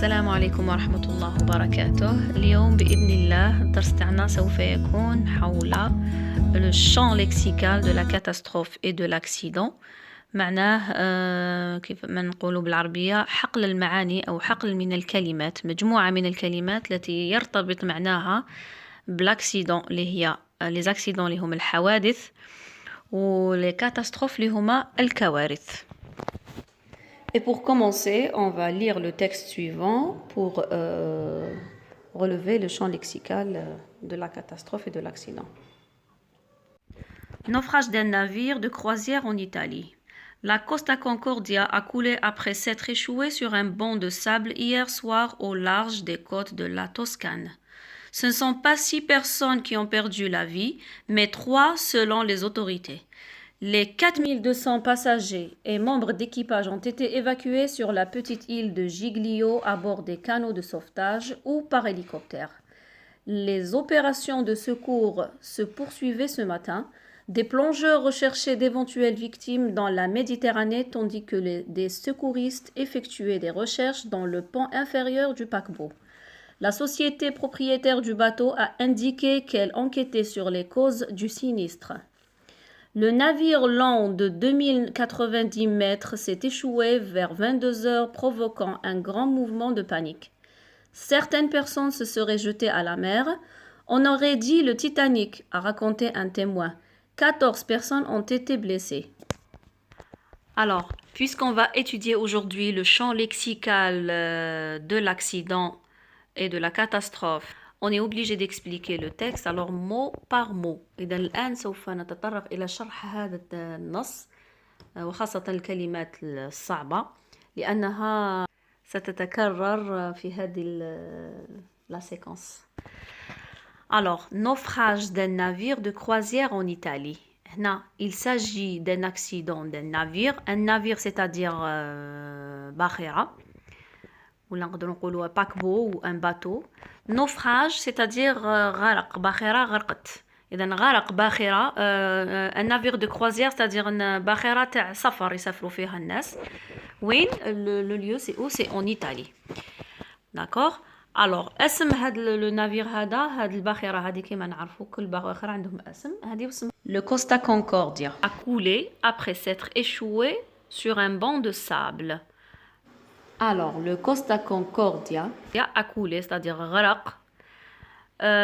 السلام عليكم ورحمة الله وبركاته. اليوم بإذن الله الدرس تاعنا سوف يكون حول le champ lexical de la catastrophe et de l'accident. معناه كيف ما نقولوا بالعربية حقل المعاني أو حقل من الكلمات، مجموعة من الكلمات التي يرتبط معناها بالاكسيدون اللي هي les accidents اللي هم الحوادث ولي كاتاستروف اللي هما الكوارث. Et pour commencer, on va lire le texte suivant pour relever le champ lexical de la catastrophe et de l'accident. Naufrage d'un navire de croisière en Italie. La Costa Concordia a coulé après s'être échouée sur un banc de sable hier soir au large des côtes de la Toscane. Ce ne sont pas 6 personnes qui ont perdu la vie, mais 3 selon les autorités. Les 4200 passagers et membres d'équipage ont été évacués sur la petite île de Giglio à bord des canots de sauvetage ou par hélicoptère. Les opérations de secours se poursuivaient ce matin. Des plongeurs recherchaient d'éventuelles victimes dans la Méditerranée tandis que des secouristes effectuaient des recherches dans le pan inférieur du paquebot. La société propriétaire du bateau a indiqué qu'elle enquêtait sur les causes du sinistre. Le navire long de 2090 mètres s'est échoué vers 22 heures, provoquant un grand mouvement de panique. Certaines personnes se seraient jetées à la mer. On aurait dit le Titanic, a raconté un témoin. 14 personnes ont été blessées. Alors, puisqu'on va étudier aujourd'hui le champ lexical de l'accident et de la catastrophe, on est obligé d'expliquer le texte, alors mot par mot. إذا الآن سوف نتطرق إلى شرح هذا النص وخاصة الكلمات الصعبة لأنها ستتكرر في هذه la séquence. Alors, naufrage d'un navire de croisière en Italie. هنا, il s'agit d'un accident d'un navire. Un navire, c'est-à-dire باخرة. ولا نقدروا نقولوا باكبو ou un bateau. Naufrage, c'est-à-dire غرق. باخرة غرقت. إذا غرق باخرة un navire de croisière, c'est-à-dire une باخرة تاع سفر يسافروا فيها الناس. وين le lieu c'est où? C'est en Italie. D'accord? Alors اسم هذا لو نافير هذا الباخرة هذه كيما نعرفوا كل باخرة عندهم اسم. هذه اسم le Costa Concordia a coulé après s'être échoué sur un banc de sable. Alors, le Costa Concordia a coulé, c'est-à-dire غرق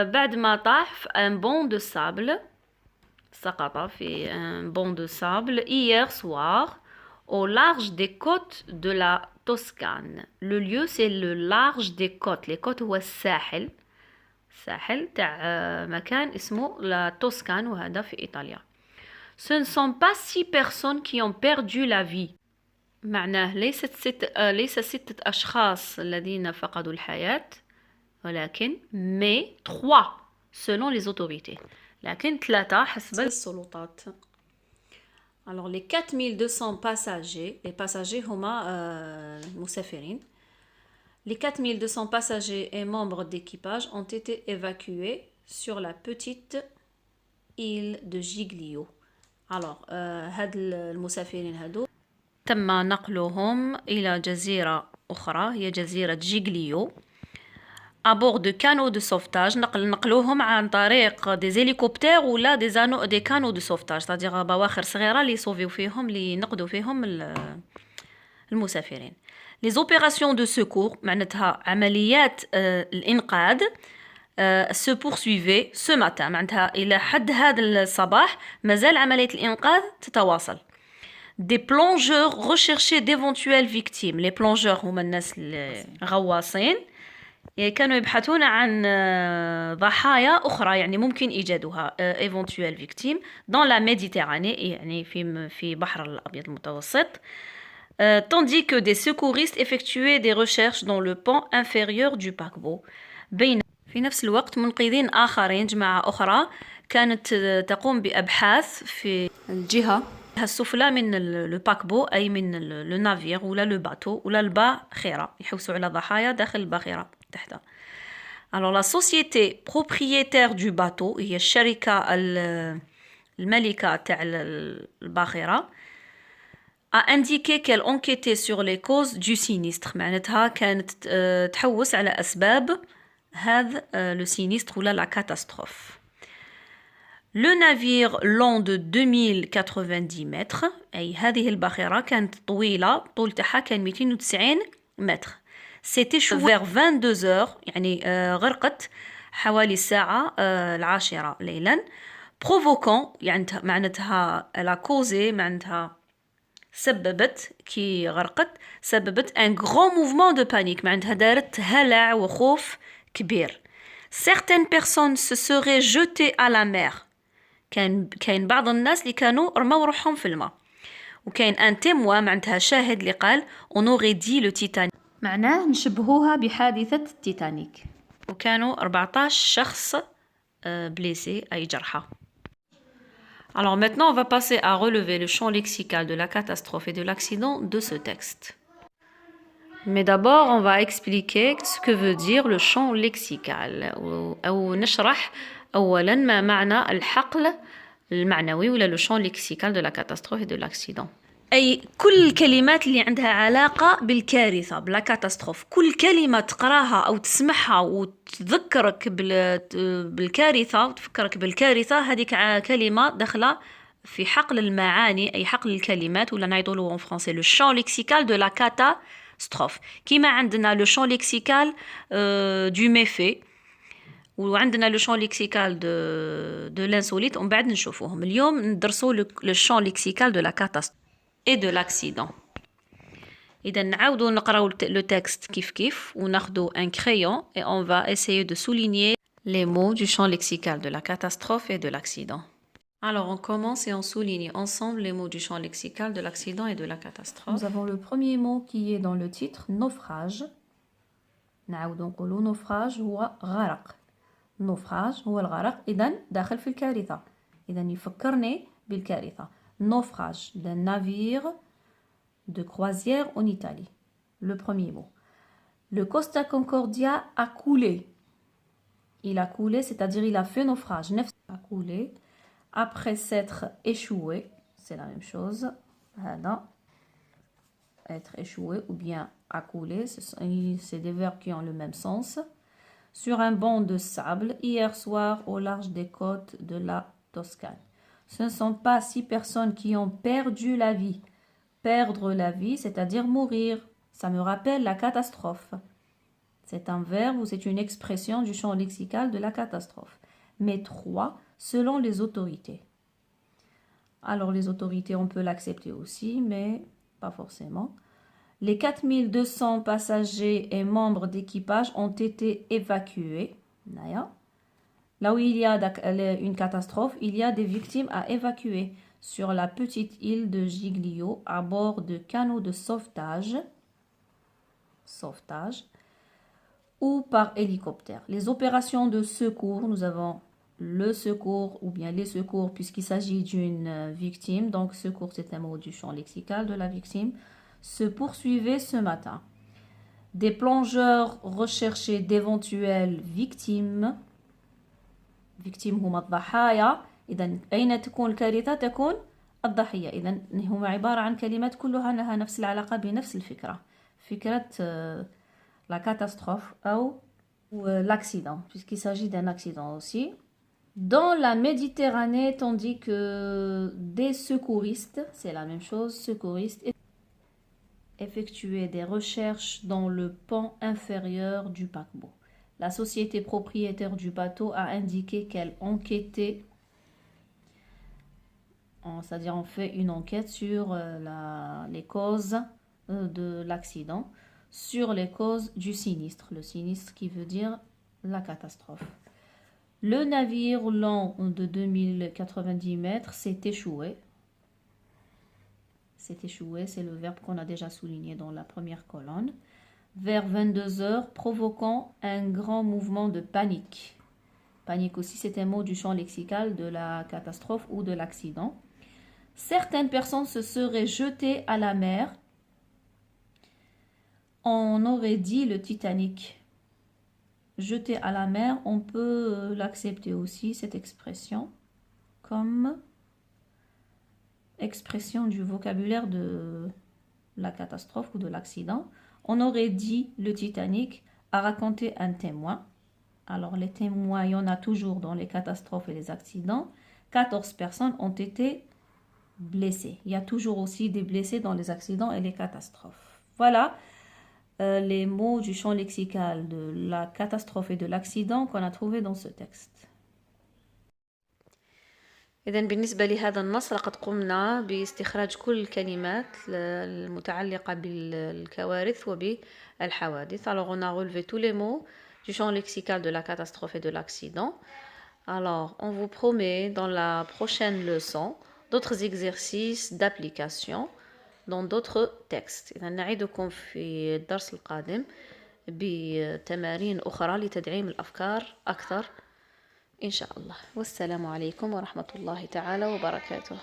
بعد ما طاح في un banc de sable. سقط في un banc de sable hier soir au large des côtes de la Toscane. Le lieu, c'est le large des côtes. Les côtes هو الساحل. الساحل تاع مكان اسمه la Toscane وهذا في إيطاليا. Ce ne sont pas 6 personnes qui ont perdu la vie. معناه ليس 6 أشخاص الذين فقدوا الحياة ولكن mais 3 selon les autorités. لكن 3 حسب السلطات. Alors les 4200 passagers, les passagers هما المسافرين. Les 4200 passagers et membres d'équipage ont été évacués sur la petite île de Giglio. Alors هاد المسافرين هادو تم نقلهم إلى جزيرة أخرى هي جزيرة جيغليو à bord de canaux de sauvetage. نقلوهم عن طريق des hélicoptères ولا des canaux de sauvetage, c'est-à-dire بواخر صغيرة اللي يصوفيو فيهم اللي ينقذوا فيهم المسافرين. Les opérations de secours معناتها عمليات الإنقاذ se poursuivaient ce matin. معناتها إلى حد هذا الصباح مازال عملية الإنقاذ تتواصل. Des plongeurs recherchaient d'éventuelles victimes. Les plongeurs هم الناس الغواصين كانوا يبحثون عن ضحايا أخرى يعني ممكن إيجادها éventuelles victimes dans la Méditerranée يعني في بحر الأبيض المتوسط. Tandis que des secouristes effectuaient des recherches dans le pan inférieur du paquebot. في نفس الوقت منقذين آخرين جماعة أخرى كانت تقوم بأبحاث في الجهة السفلى من الباكبو أي من النافير ولا الباتو ولا الباخرة يحوسوا على ضحايا داخل الباخرة تحتها. Alors la société propriétaire du bateau هي الشركة الملكة تاع الباخرة a indiqué qu'elle enquêtait sur les causes du sinistre. معناتها كانت تحوس على أسباب هذا le sinistre ou la catastrophe. Le navire long de 2090 mètres أي هذه الباخرة كانت طويلة طول تاعها كان 290 متر. C'était vers 22 heures يعني غرقت حوالي الساعة 10 ليلا. Provoquant يعني معناتها la causé معناتها سببت كي غرقت سببت un grand mouvement de panique معناتها دارت هلع وخوف كبير. Certaines personnes se seraient jetées à la mer. كاين بعض الناس اللي كانوا رموا روحهم في الماء. وكاين ان تيموا معناتها شاهد اللي قال on aurait dit le Titanic معناه نشبهوها بحادثة التيتانيك. وكانوا 14 شخص blessés أي جرحى. Alors maintenant, on va passer à relever le champ lexical de la catastrophe et de l'accident de ce texte. Mais d'abord, on va expliquer ce que veut dire le champ lexical. أو نشرح أولاً ما معنى الحقل المعنوي ولا le champ lexical de la catastrophe et de l'accident. أي كل الكلمات اللي عندها علاقة بالكارثة بلا كاتاستروف. كل كلمة تقراها أو تسمعها وتذكرك بالكارثة وتفكرك بالكارثة هذيك كلمة داخلة في حقل المعاني أي حقل الكلمات ولا نعيطولو en français le champ lexical de la catastrophe. كيما عندنا le champ lexical du méfait وعندنا لو شون ليكسيكال دو لانسوليت ومن بعد نشوفوهم. اليوم ندرسوا لو شون ليكسيكال دو لا كاتاستروف اي دو لاكسيدون. اذا نعاودوا نقراو لو تكست كيف وناخذوا ان كريون et on va essayer de souligner les mots du champ lexical de la catastrophe et de l'accident. Alors on commence et on souligne ensemble les mots du champ lexical de l'accident et de la catastrophe. Nous avons le premier mot qui est dans le titre naufrage. نعاودوا نقولوا naufrage هو غرق. النوفراج هو الغرق إذن داخل في الكارثة إذن يفكرني بالكارثة. naufrage d'un navire de croisière en Italie. Le premier mot. Le Costa Concordia a coulé. Il a coulé, c'est-à-dire il a fait naufrage. A coulé après s'être échoué. C'est la même chose. Être échoué ou bien a coulé. C'est des verbes qui ont le même sens. Sur un banc de sable hier soir au large des côtes de la Toscane. Ce ne sont pas 6 personnes qui ont perdu la vie. Perdre la vie, c'est-à-dire mourir. Ça me rappelle la catastrophe. C'est un verbe ou c'est une expression du champ lexical de la catastrophe. Mais 3 selon les autorités. Alors les autorités, on peut l'accepter aussi, mais pas forcément. Les 4200 passagers et membres d'équipage ont été évacués. Là où il y a une catastrophe, il y a des victimes à évacuer sur la petite île de Giglio à bord de canots de sauvetage ou par hélicoptère. Les opérations de secours, nous avons le secours ou bien les secours puisqu'il s'agit d'une victime. Donc secours, c'est un mot du champ lexical de la victime. Se poursuivait ce matin. Des plongeurs recherchaient d'éventuelles victimes. victimes هما الضحايا. إذا أين تكون الكارثة؟ تكون الضحية. إذا هما عبارة عن كلمات كلها لها نفس العلاقة بنفس الفكرة. فكرة la catastrophe أو l'accident puisqu'il s'agit d'un accident aussi. Dans la Méditerranée, tandis que des secouristes, c'est la même chose, secouristes, effectuer des recherches dans le pan inférieur du paquebot. La société propriétaire du bateau a indiqué qu'elle enquêtait, c'est-à-dire on fait une enquête sur les causes de l'accident, sur les causes du sinistre. Le sinistre qui veut dire la catastrophe. Le navire long de 2090 mètres s'est échoué. C'est échoué, c'est le verbe qu'on a déjà souligné dans la première colonne. Vers 22 heures, provoquant un grand mouvement de panique. Panique aussi, c'est un mot du champ lexical de la catastrophe ou de l'accident. Certaines personnes se seraient jetées à la mer. On aurait dit le Titanic. Jeter à la mer, on peut l'accepter aussi, cette expression, comme expressions du vocabulaire de la catastrophe ou de l'accident. On aurait dit le Titanic a raconté un témoin. Alors les témoins, il y en a toujours dans les catastrophes et les accidents. 14 personnes ont été blessées. Il y a toujours aussi des blessés dans les accidents et les catastrophes. Voilà les mots du champ lexical de la catastrophe et de l'accident qu'on a trouvé dans ce texte. إذا بالنسبة لهذا النص لقد قمنا باستخراج كل الكلمات المتعلقة بالكوارث وبالحوادث. Alors on a relevé tous les mots du champ lexical de la catastrophe et de l'accident. Alors on vous promet dans la prochaine leçon d'autres exercices d'application dans d'autres textes. إذا نعيدكم في الدرس القادم بتمارين أخرى لتدعيم الأفكار أكثر إن شاء الله. والسلام عليكم ورحمة الله تعالى وبركاته.